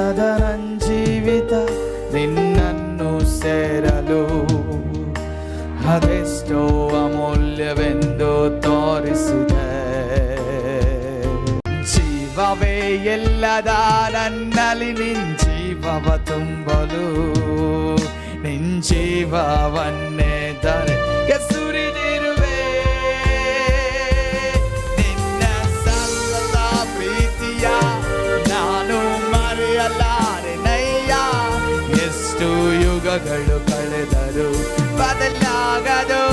ಸಾಲದ ನನ್ನ ಜೀವಿತ ನಿನ್ನನ್ನು ಸೇರಲು ಅದೆಷ್ಟೋ ಅಮೂಲ್ಯವೆಂದು ತೋರಿಸಿದೆ. ಜೀವವೇ ಎಲ್ಲದ ನನ್ನಲ್ಲಿ ನಿನ್ ಜೀವವ ತುಂಬಲು ನಿನ್ ಜೀವವನ್ನೇ ಧರೆಗೆ ಸುರಿದಿರುವೆ. ನಿನ್ನ ಸಲ್ಲದ ಪ್ರೀತಿಯ ನಾನು ಮರೆಯಲಾರೆನಯ್ಯ. ಎಷ್ಟು ಯುಗಗಳು ಕಳೆದರು ಬದಲಾಗದು.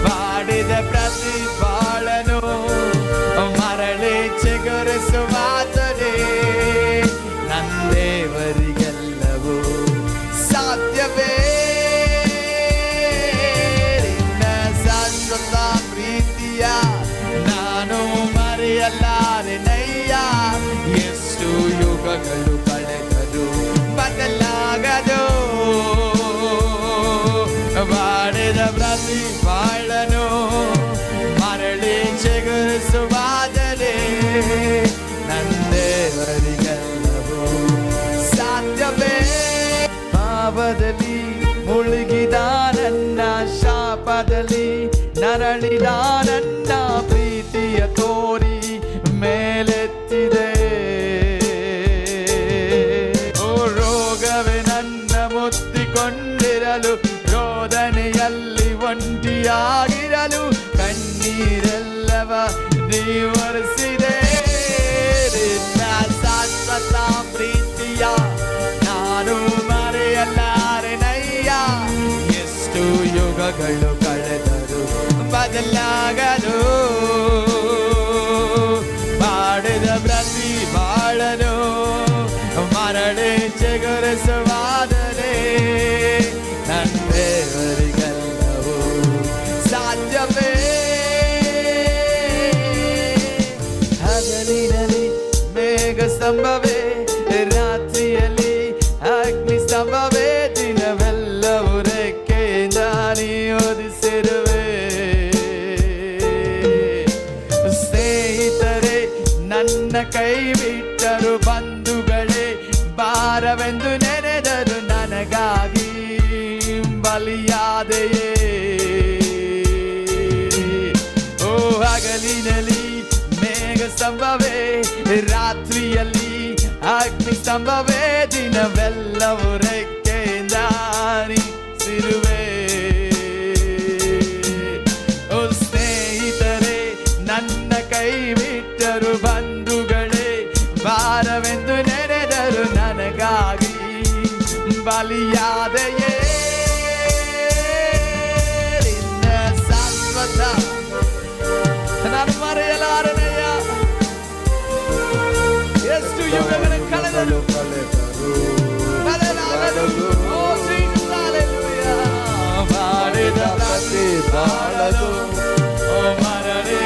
ಮಾಡಿದ ಪ್ರತಿ ಬಾಳನು ಮರಳಿ ಚಿಗುರಿಸುವಾತನೇ. ನಂದೇವರಿಗೆಲ್ಲವೂ ಸಾಧ್ಯವೇ. ನಿನ್ನ ಶಾಶ್ವತ ಪ್ರೀತಿಯ ನಾನು ಮರೆಯಲಾರೆನಯ್ಯ. ಎಷ್ಟು ಯುಗಗಳು ಕಳೆದರು ಬದಲಾಗದು. ಮಾಡಿದ ಪ್ರತಿ ಬಾಳನು ಮರಳಿ ಚಿಗುರಿಸುವಾದರೆ ನಂದೇವರಿಗೆಲ್ಲವೂ ಸಾಧ್ಯವೇ. ಪಾಪದಲ್ಲಿ ಮುಳುಗಿದ ನನ್ನ ಶಾಪದಲ್ಲಿ ನರಳಿದ ನನ್ನ ಪ್ರೀತಿಯ ತೋರಿ ಮೇಲೆತ್ತಿದೆ. ಓ ರೋಗವೇ ನನ್ನ ಮುತ್ತಿಕೊಂಡಿರಲು, ರೋದನೆಯಲ್ಲಿ ಒಂಟಿಯಾಗಿರಲು ಕಣ್ಣೀರೆಲ್ಲವ ನೀವರಿಸಿದೆ. ನಿನ್ನ ಶಾಶ್ವತ ಪ್ರೀತಿಯ ನಾನು ಮರೆಯಲಾರೆನಯ್ಯ. ಎಷ್ಟು ಯುಗಗಳು ಕಳೆದರು ಬದಲಾಗದು. ಮಾಡಿದ ಪ್ರತಿ ಬಾಳನು ಮರಳಿ ಚಿಗುರಿಸುವಾದರೆ ನಂದೇವರಿಗೆಲ್ಲವೂ ಸಾಧ್ಯವೇ. ಹಗಲಿನಲ್ಲಿ ಮೇಘ ಸ್ತಂಭವೇ, ರಾತ್ರಿಯಲ್ಲಿ ಅಗ್ನಿ ಸ್ತಂಭವೇ, ದಿನವೆಲ್ಲವೂ ರೆಕ್ಕೆಯಿಂದ ನಿಯೋಜಿಸಿರುವೆ. ಸ್ನೇಹಿತರೆ ನನ್ನ ಕೈ ಬಿಟ್ಟರು, ಬಂಧುಗಳೇ ಭಾರವೆಂದು ನೆನೆದರು, ನನಗಾಗಿ ಬಲಿಯಾದೆಯೇ. ಓ ಹಗಲಿನಲ್ಲಿ ಮೇಘ ಸ್ತಂಭವೇ, ರಾತ್ರಿಯಲ್ಲಿ ಅಗ್ನಿ ಸ್ತಂಭವೇ, ದಿನವೆಲ್ಲವೂ ರೆಕ್ಕೆಯಿಂದ ನಿಲ್ಲಿಸಿರುವೆ. ಓ ಸ್ನೇಹಿತರೆ ನನ್ನ ಕೈ ಬಿಟ್ಟರು, ಬಂಧುಗಳೇ ಭಾರವೆಂದು ನೆನೆದರು, ನನಗಾಗಿ ಬಲಿಯಾದೆಯೇ. ನಿನ್ನ ಶಾಶ್ವತ ನಾನು ಮರೆಯಲಾರನಯ್ಯ. ಎಷ್ಟು ಯುಗಗಳು ಕಳೆದರು ಬದಲಾಗದು. ಓ ಜೀಸಸ್ ಹಲ್ಲೆಲೂಯಾ. ಮಾಡಿದ ಪ್ರತಿ ಬಾಳಲು ಓ ಮರಳಿ